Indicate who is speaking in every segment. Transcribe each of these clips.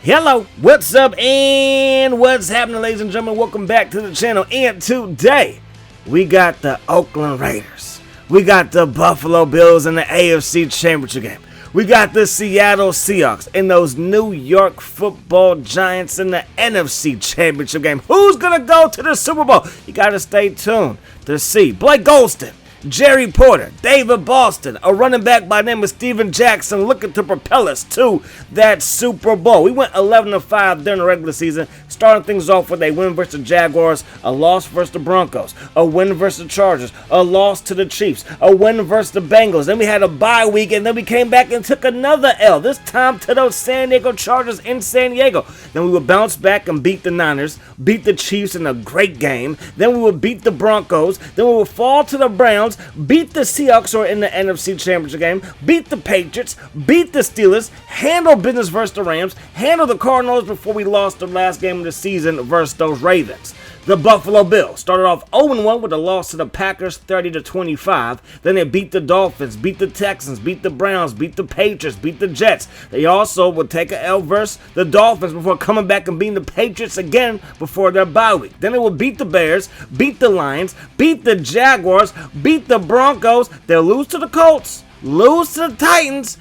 Speaker 1: Hello, what's up and what's happening, ladies and gentlemen? Welcome back to the channel. And today we got the Oakland Raiders, we got the Buffalo Bills in the AFC Championship game, we got the Seattle Seahawks and those New York Football Giants in the NFC Championship game. Who's gonna go to the Super Bowl? You gotta stay tuned to see. Blake Golston, Jerry Porter, David Boston, a running back by the name of Steven Jackson looking to propel us to that Super Bowl. We went 11-5 during the regular season, starting things off with a win versus the Jaguars, a loss versus the Broncos, a win versus the Chargers, a loss to the Chiefs, a win versus the Bengals. Then we had a bye week, and then we came back and took another L, this time to those San Diego Chargers in San Diego. Then we would bounce back and beat the Niners, beat the Chiefs in a great game. Then we would beat the Broncos. Then we would fall to the Browns, beat the Seahawks, who are in the NFC Championship game, beat the Patriots, beat the Steelers, handle business versus the Rams, handle the Cardinals before we lost the last game of the season versus those Ravens. The Buffalo Bills started off 0-1 with a loss to the Packers 30-25. Then they beat the Dolphins, beat the Texans, beat the Browns, beat the Patriots, beat the Jets. They also would take an L versus the Dolphins before coming back and beating the Patriots again before their bye week. Then they would beat the Bears, beat the Lions, beat the Jaguars, beat the Broncos. They'll lose to the Colts, lose to the Titans,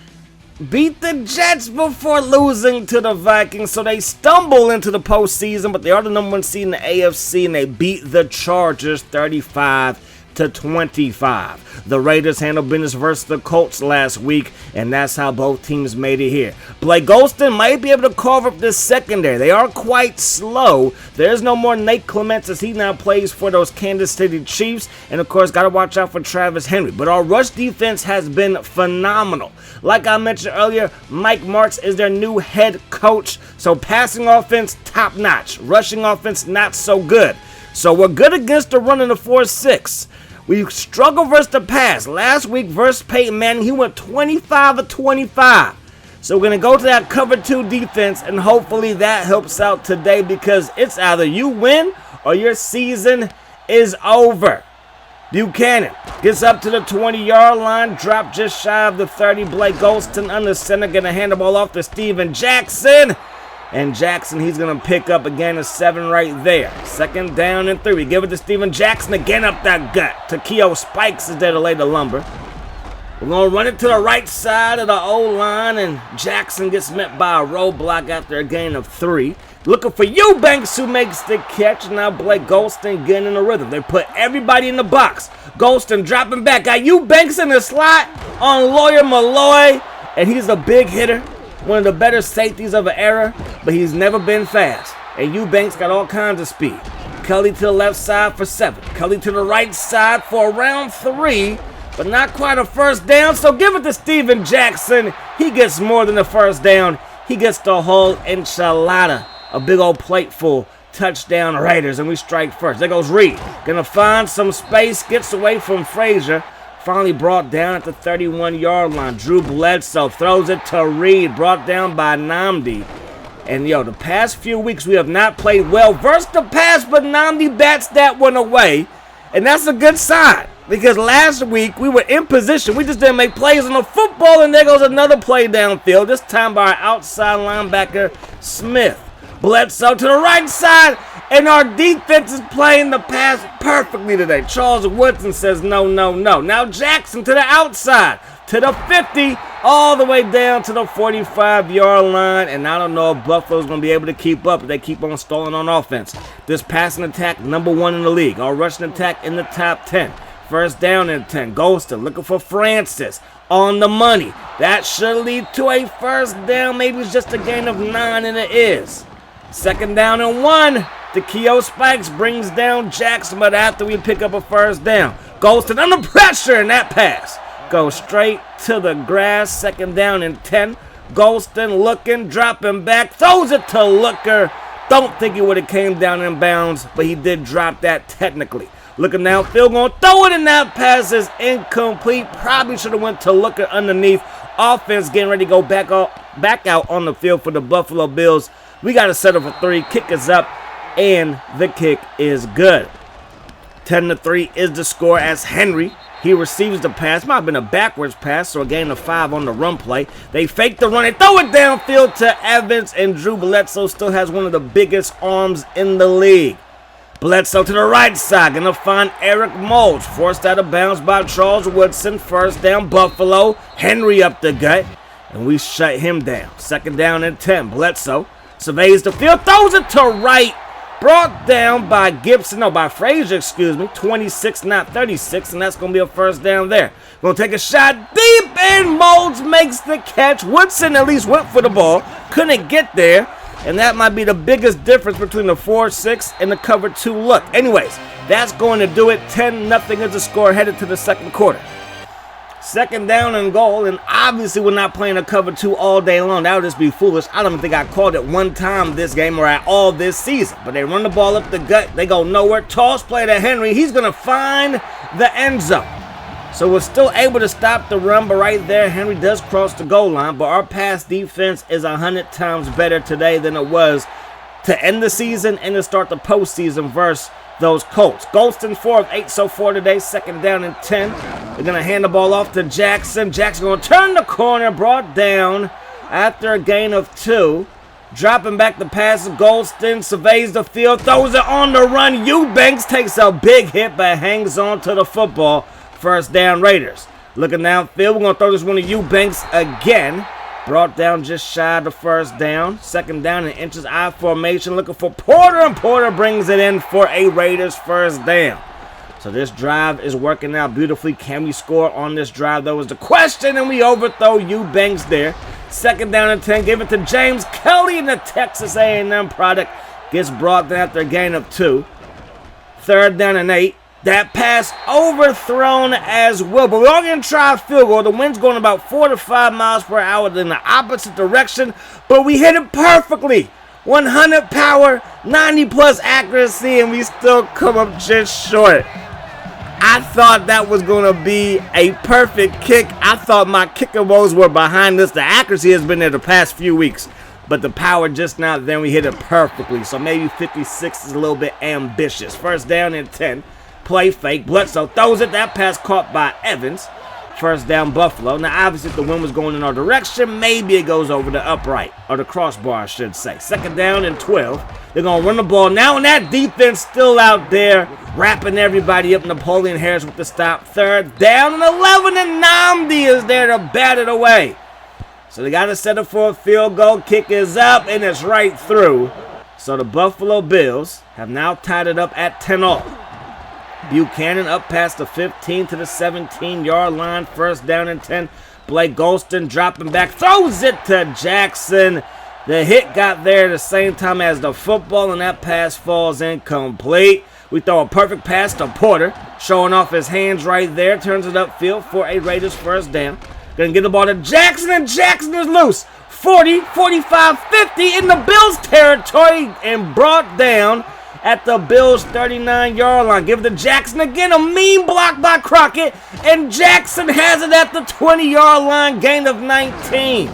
Speaker 1: beat the Jets before losing to the Vikings. So they stumble into the postseason, but they are the number one seed in the AFC, and they beat the Chargers 35-25. The Raiders handled business versus the Colts last week, and that's how both teams made it here. Blake Golston might be able to carve up this secondary. They are quite slow. There's no more Nate Clements as he now plays for those Kansas City Chiefs, and of course, got to watch out for Travis Henry. But our rush defense has been phenomenal. Like I mentioned earlier, Mike Martz is their new head coach, so passing offense, top notch. Rushing offense, not so good. So we're good against the run in the 4-6. We struggle versus the pass. Last week versus Peyton Manning, he went 25-25. So we're going to go to that cover 2 defense, and hopefully that helps out today, because it's either you win or your season is over. Buchanan gets up to the 20-yard line, dropped just shy of the 30. Blake Golston under center, going to hand the ball off to Steven Jackson. And Jackson, he's going to pick up again a 7 right there. 2nd down and 3. We give it to Steven Jackson again up that gut. Takeo Spikes is there to lay the lumber. We're going to run it to the right side of the O-line, and Jackson gets met by a roadblock after a gain of 3. Looking for Eubanks, who makes the catch. Now Blake Golston getting in the rhythm. They put everybody in the box. Golston dropping back. Got Eubanks in the slot on Lawyer Malloy, and he's a big hitter. One of the better safeties of an era, but he's never been fast. And Eubanks got all kinds of speed. Kelly to the left side for 7. Kelly to the right side for around 3, but not quite a first down. So give it to Steven Jackson. He gets more than a first down. He gets the whole enchilada. A big old plateful. Touchdown Raiders, and we strike first. There goes Reed. Gonna find some space. Gets away from Frazier. Finally brought down at the 31-yard line. Drew Bledsoe throws it to Reed, brought down by Nnamdi. And, the past few weeks we have not played well versus the pass, but Nnamdi bats that one away. And that's a good sign, because last week we were in position. We just didn't make plays on the football, and there goes another play downfield, this time by our outside linebacker, Smith. Bledsoe to the right side, and our defense is playing the pass perfectly today. Charles Woodson says no, no, no. Now Jackson to the outside, to the 50, all the way down to the 45-yard line. And I don't know if Buffalo's going to be able to keep up if they keep on stalling on offense. This passing attack, number 1 in the league. Our rushing attack in the top 10. First down and 10. Golston looking for Francis on the money. That should lead to a first down. Maybe it's just a gain of 9, and it is. 2nd down and 1. Takeo Spikes brings down Jackson, but after we pick up a first down, Golston under pressure, and that pass goes straight to the grass. 2nd down and 10. Golston looking, dropping back, throws it to Looker. Don't think he would have came down in bounds, but he did drop that technically. Looking downfield, going to throw it, and that pass is incomplete. Probably should have went to Looker underneath. Offense getting ready to go back out on the field for the Buffalo Bills. We got to settle for 3. Kick is up, and the kick is good. 10-3 is the score as Henry He receives the pass. Might have been a backwards pass, so a gain of 5 on the run play. They fake the run and throw it downfield to Evans, and Drew Bledsoe still has one of the biggest arms in the league. Bledsoe to the right side, gonna find Eric Moulds. Forced out of bounds by Charles Woodson. First down, Buffalo. Henry up the gut, and we shut him down. Second down and 10. Bledsoe surveys the field, throws it to right. Brought down by Frazier, 26, not 36, and that's going to be a first down there. Going to take a shot deep, and Moulds makes the catch. Woodson at least went for the ball, couldn't get there, and that might be the biggest difference between the 4-6 and the cover 2 look. Anyways, that's going to do it. 10-0 is the score headed to the second quarter. Second down and goal, and obviously we're not playing a cover 2 all day long. That would just be foolish. I don't think I called it one time this game or at all this season. But they run the ball up the gut. They go nowhere. Toss play to Henry. He's going to find the end zone. So we're still able to stop the run, but right there, Henry does cross the goal line. But our pass defense is 100 times better today than it was to end the season and to start the postseason versus those Colts. Golston 4 of 8 so far today. Second down and 10. They're going to hand the ball off to Jackson. Jackson going to turn the corner. Brought down after a gain of 2. Dropping back the pass. Golston surveys the field. Throws it on the run. Eubanks takes a big hit but hangs on to the football. First down Raiders. Looking downfield. We're going to throw this one to Eubanks again. Brought down just shy of the first down. Second down in inches I formation. Looking for Porter, and Porter brings it in for a Raiders first down. So this drive is working out beautifully. Can we score on this drive? That was the question, and we overthrow Eubanks there. Second down and 10. Give it to James Kelly, and the Texas A&M product gets brought down after a gain of 2. Third down and 8. That pass overthrown as well. But we're all going to try a field goal. The wind's going about 4 to 5 miles per hour in the opposite direction. But we hit it perfectly. 100 power, 90 plus accuracy, and we still come up just short. I thought that was going to be a perfect kick. I thought my kicker woes were behind this. The accuracy has been there the past few weeks. But the power just not there. We hit it perfectly. So maybe 56 is a little bit ambitious. First down and 10. Play fake. Bledsoe throws it. That pass caught by Evans. First down Buffalo. Now, obviously, if the wind was going in our direction, maybe it goes over the upright. Or the crossbar, I should say. Second down and 12. They're going to run the ball now, and that defense still out there wrapping everybody up. Napoleon Harris with the stop. Third down and 11, and Nnamdi is there to bat it away. So they got to set up for a field goal. Kick is up, and it's right through. So the Buffalo Bills have now tied it up at 10-all. Buchanan up past the 15 to the 17-yard line. First down and 10. Blake Golston dropping back. Throws it to Jackson. The hit got there at the same time as the football, and that pass falls incomplete. We throw a perfect pass to Porter. Showing off his hands right there. Turns it upfield for a Raiders first down. Gonna get the ball to Jackson, and Jackson is loose. 40, 45, 50 in the Bills territory and brought down at the Bills' 39-yard line. Give it to Jackson again. A mean block by Crockett. And Jackson has it at the 20-yard line. Gain of 19.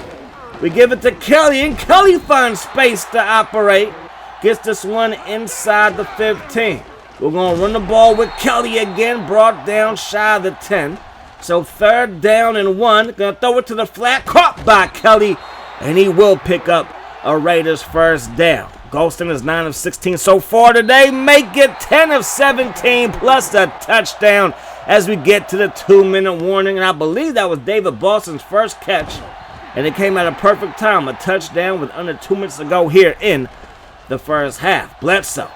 Speaker 1: We give it to Kelly. And Kelly finds space to operate. Gets this one inside the 15. We're going to run the ball with Kelly again. Brought down shy of the 10. So third down and 1. Going to throw it to the flat. Caught by Kelly. And he will pick up a Raiders first down. Golston is 9 of 16 so far today. Make it 10 of 17 plus a touchdown as we get to the 2-minute warning. And I believe that was David Boston's first catch. And it came at a perfect time. A touchdown with under 2 minutes to go here in the first half. Bledsoe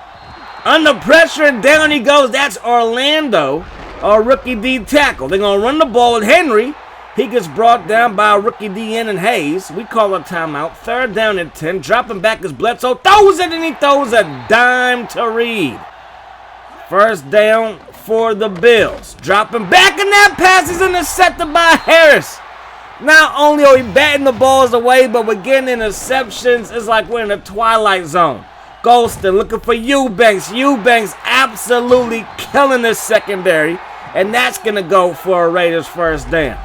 Speaker 1: under pressure, and down he goes. That's Orlando, our rookie D tackle. They're going to run the ball with Henry. He gets brought down by a rookie DN and Hayes. We call a timeout. Third down and 10. Dropping back is Bledsoe. Throws it, and he throws a dime to Reed. First down for the Bills. Dropping back, and that pass is intercepted by Harris. Not only are we batting the balls away, but we're getting interceptions. It's like we're in a twilight zone. Golston looking for Eubanks. Eubanks absolutely killing the secondary. And that's going to go for a Raiders first down.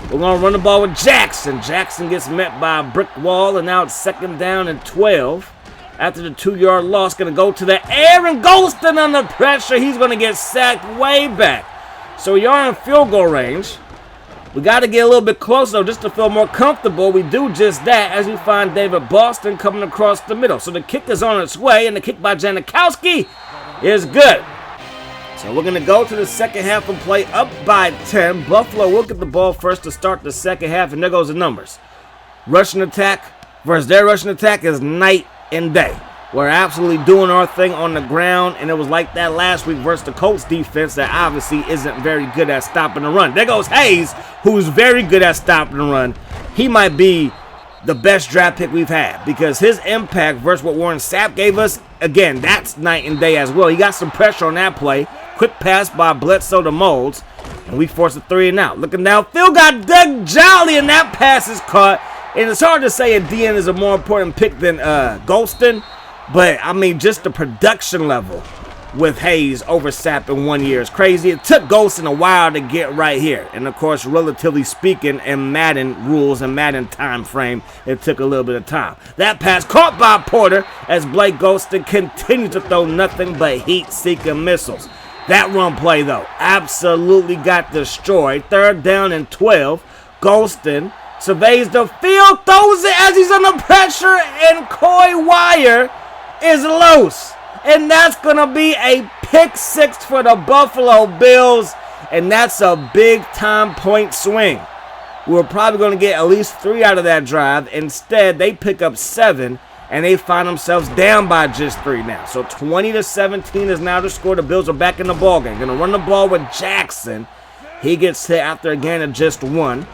Speaker 1: We're going to run the ball with Jackson. Jackson gets met by a brick wall, and now it's second down and 12. After the 2-yard loss, going to go to the air, and Golston under pressure. He's going to get sacked way back. So we are in field goal range. We got to get a little bit closer, though, just to feel more comfortable. We do just that as we find David Boston coming across the middle. So the kick is on its way, and the kick by Janikowski is good. So we're going to go to the second half and play up by 10. Buffalo will get the ball first to start the second half, and there goes the numbers. Rushing attack versus their rushing attack is night and day. We're absolutely doing our thing on the ground, and it was like that last week versus the Colts defense that obviously isn't very good at stopping the run. There goes Hayes, who's very good at stopping the run. He might be the best draft pick we've had because his impact versus what Warren Sapp gave us, again, that's night and day as well. He got some pressure on that play. Quick pass by Bledsoe to Moulds, and we force a 3 and out. Looking downfield, got Doug Jolly, and that pass is caught. And it's hard to say a DN is a more important pick than Golston. But, I mean, just the production level with Hayes over Sapp in 1 year is crazy. It took Golston a while to get right here. And, of course, relatively speaking, in Madden rules and Madden time frame, it took a little bit of time. That pass caught by Porter as Blake Golston continues to throw nothing but heat-seeking missiles. That run play, though, absolutely got destroyed. 3rd down and 12. Golston surveys the field, throws it as he's under pressure, and Coy Wire is loose, and that's gonna be a pick 6 for the Buffalo Bills, and that's a big time point swing. We were probably going to get at least 3 out of that drive. Instead, they pick up 7, and they find themselves down by just 3 now. So 20-17 is now the score. The Bills are back in the ballgame. Gonna run the ball with Jackson. He gets hit after a gain of just 1.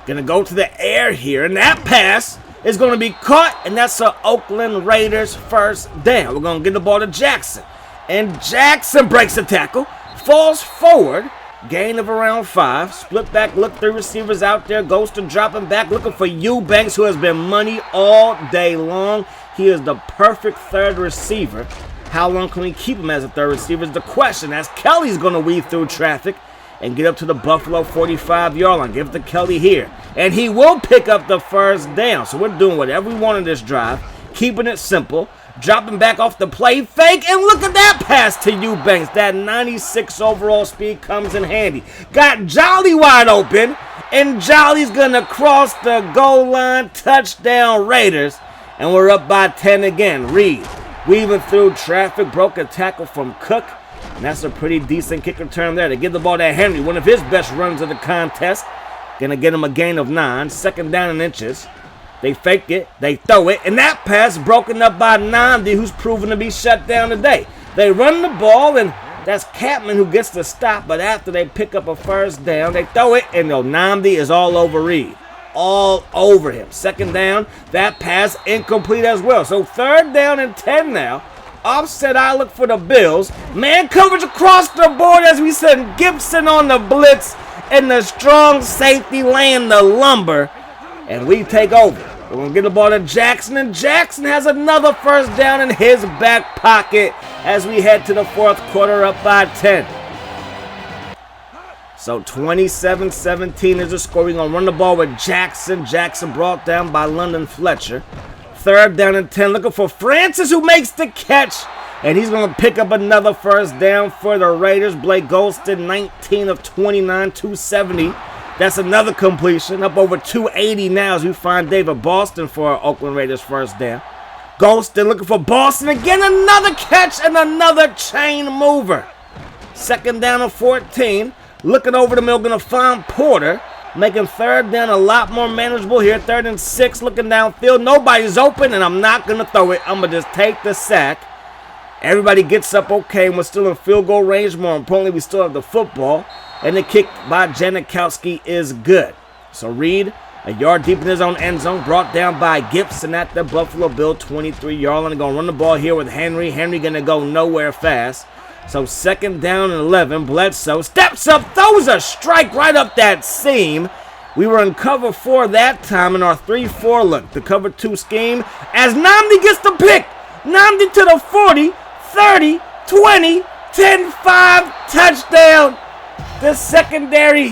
Speaker 1: Gonna go to the air here, and that pass is going to be caught, and that's an Oakland Raiders first down. We're going to get the ball to Jackson, and Jackson breaks the tackle, falls forward, gain of around 5, split back, look 3 receivers out there, goes to dropping back, looking for Eubanks, who has been money all day long. He is the perfect 3rd receiver. How long can we keep him as a 3rd receiver is the question, as Kelly's going to weave through traffic and get up to the Buffalo 45-yard line. Give it to Kelly here. And he will pick up the first down. So we're doing whatever we want in this drive, keeping it simple, dropping back off the play fake, and look at that pass to Eubanks. That 96 overall speed comes in handy. Got Jolly wide open, and Jolly's going to cross the goal line. Touchdown Raiders. And we're up by 10 again. Reed weaving through traffic, broke a tackle from Cook. And that's a pretty decent kick return there to give the ball to Henry, one of his best runs of the contest. Gonna get him a gain of 9, 2nd down and inches. They fake it, they throw it, and that pass broken up by Nnamdi, who's proven to be shut down today. They run the ball, and that's Capman who gets the stop, but after they pick up a first down, they throw it, and Nnamdi is all over Reed. All over him. 2nd down, that pass incomplete as well. So 3rd down and 10 now. Offset eye look for the Bills. Man coverage across the board as we send Gibson on the blitz, and the strong safety laying the lumber, and we take over. We're going to get the ball to Jackson, and Jackson has another first down in his back pocket as we head to the 4th quarter up by 10. So 27-17 is the score. We're going to run the ball with Jackson. Jackson brought down by London Fletcher. 3rd down and 10, looking for Francis, who makes the catch, and he's going to pick up another first down for the Raiders. Blake Golston, 19 of 29, 270. That's another completion, up over 280 now as we find David Boston for our Oakland Raiders first down. Golston looking for Boston again, another catch and another chain mover. 2nd down and 14, looking over the middle, going to find Porter. Making 3rd down a lot more manageable here. 3rd and 6, looking downfield. Nobody's open, and I'm not going to throw it. I'm going to just take the sack. Everybody gets up okay, and we're still in field goal range. More importantly, we still have the football. And the kick by Janikowski is good. So Reed, a yard deep in his own end zone, brought down by Gibson at the Buffalo Bill 23-yard line. Going to run the ball here with Henry. Henry going to go nowhere fast. So 2nd down and 11. Bledsoe steps up, throws a strike right up that seam. We were in cover 4 that time in our 3-4 look. The cover 2 scheme as Nnamdi gets the pick. Nnamdi to the 40, 30, 20, 10, 5, touchdown. The secondary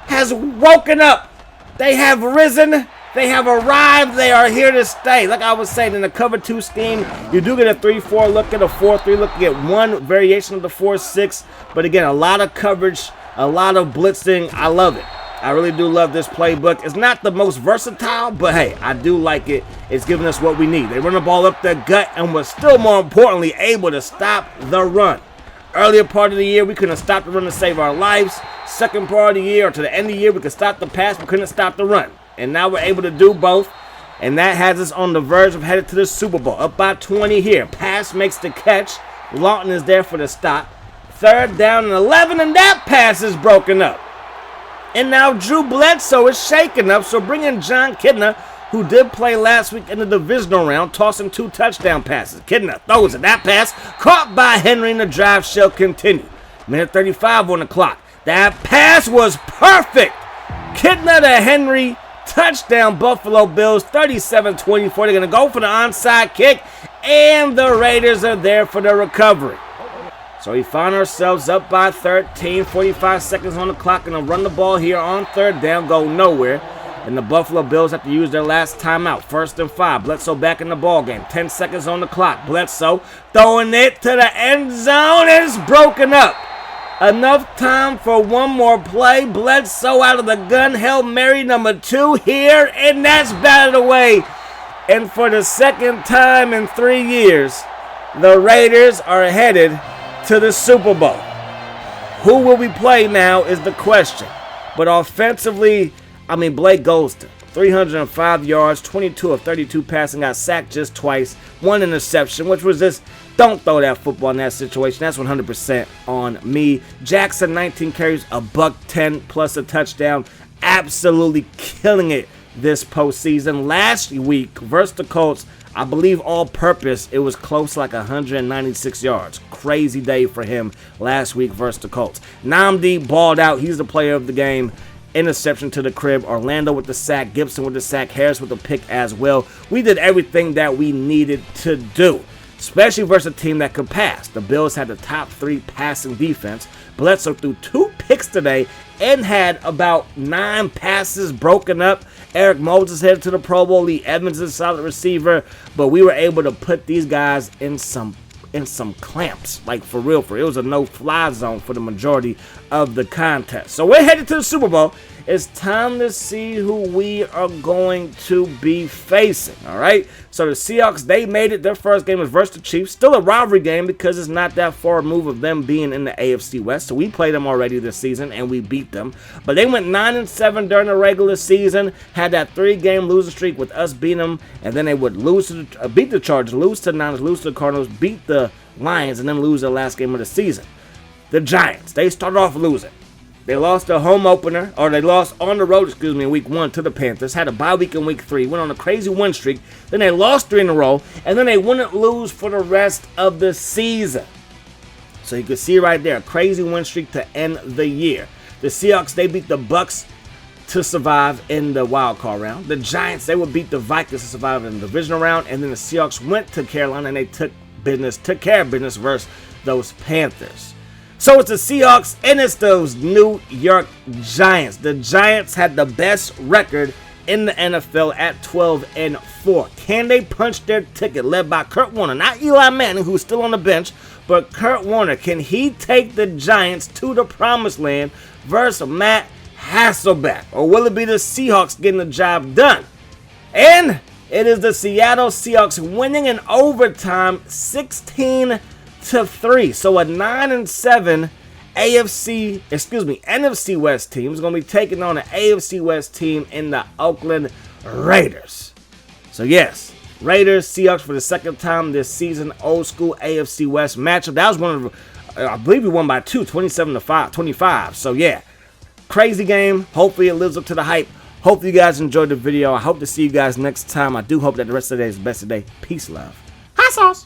Speaker 1: has woken up. They have risen. They have arrived. They are here to stay. Like I was saying, in the cover 2 scheme, you do get a 3-4 look at a 4-3 look. You get one variation of the 4-6. But again, a lot of coverage A lot of blitzing. I love it. I really do love this playbook. It's not the most versatile, but hey, I do like it. It's giving us what we need. They run the ball up their gut and was still more importantly able to stop the run. Earlier part of the year, we couldn't stop the run to save our lives. Second part of the year or to the end of the year, we could stop the pass, but couldn't stop the run. And now we're able to do both. And that has us on the verge of headed to the Super Bowl. Up by 20 here. Pass makes the catch. Lawton is there for the stop. Third down and 11, and that pass is broken up. And now Drew Bledsoe is shaken up, so bring in John Kidner, who did play last week in the divisional round, tossing 2 touchdown passes. Kidner throws it. That pass caught by Henry, and the drive shall continue. Minute 35 on the clock. That pass was perfect. Kidner to Henry, touchdown Buffalo Bills, 37-24. They're going to go for the onside kick, and the Raiders are there for the recovery. So we find ourselves up by 13, 45 seconds on the clock, and run the ball here on third down, go nowhere. And the Buffalo Bills have to use their last timeout, 1st and 5. Bledsoe back in the ball game, 10 seconds on the clock. Bledsoe throwing it to the end zone, it's broken up. Enough time for one more play. Bledsoe out of the gun, Hail Mary number 2 here, and that's batted away. And for the second time in 3 years, the Raiders are headed to the Super Bowl. Who will we play now is the question. But offensively, Blake Golston, 305 yards, 22 of 32 passing, got sacked just twice, 1 interception, which was just, don't throw that football in that situation. That's 100% on me. Jackson, 19 carries, $110 plus a touchdown, absolutely killing it this postseason. Last week versus the Colts, I believe all purpose, it was close to like 196 yards. Crazy day for him last week versus the Colts. Nnamdi balled out. He's the player of the game. Interception to the crib. Orlando with the sack. Gibson with the sack. Harris with the pick as well. We did everything that we needed to do, especially versus a team that could pass. The Bills had the top 3 passing defense. Bledsoe threw 2 picks today and had about 9 passes broken up. Eric Moses headed to the Pro Bowl. Lee Evans is a solid receiver, but we were able to put these guys in some clamps, like for real. It was a no-fly zone for the majority of the contest. So we're headed to the Super Bowl. It's time to see who we are going to be facing, all right? So the Seahawks, they made it. Their first game was versus the Chiefs. Still a rivalry game because it's not that far removed of them being in the AFC West. So we played them already this season, and we beat them. But they went 9-7 during the regular season, had that 3-game losing streak with us beating them, and then they would lose to beat the Chargers, lose to the Niners, lose to the Cardinals, beat the Lions, and then lose their last game of the season. The Giants, they started off losing. They lost their home opener, or they lost on the road, in week 1 to the Panthers. Had a bye week in week 3, went on a crazy win streak. Then they lost 3 in a row, and then they wouldn't lose for the rest of the season. So you can see right there, a crazy win streak to end the year. The Seahawks, they beat the Bucks to survive in the wild card round. The Giants, they would beat the Vikings to survive in the divisional round, and then the Seahawks went to Carolina and they took care of business versus those Panthers. So it's the Seahawks and it's those New York Giants. The Giants had the best record in the NFL at 12-4. Can they punch their ticket? Led by Kurt Warner, not Eli Manning, who's still on the bench, but Kurt Warner. Can he take the Giants to the promised land versus Matt Hasselbeck? Or will it be the Seahawks getting the job done? And it is the Seattle Seahawks winning in overtime 16-3. So a 9-7 NFC West team is going to be taking on an AFC West team in the Oakland Raiders. So yes, Raiders, Seahawks for the second time this season, old school AFC West matchup. That was one of the, I believe we won by 2, 27-25. So yeah, crazy game. Hopefully it lives up to the hype. Hope you guys enjoyed the video. I hope to see you guys next time. I do hope that the rest of the day is the best of the day. Peace, love. Hot sauce.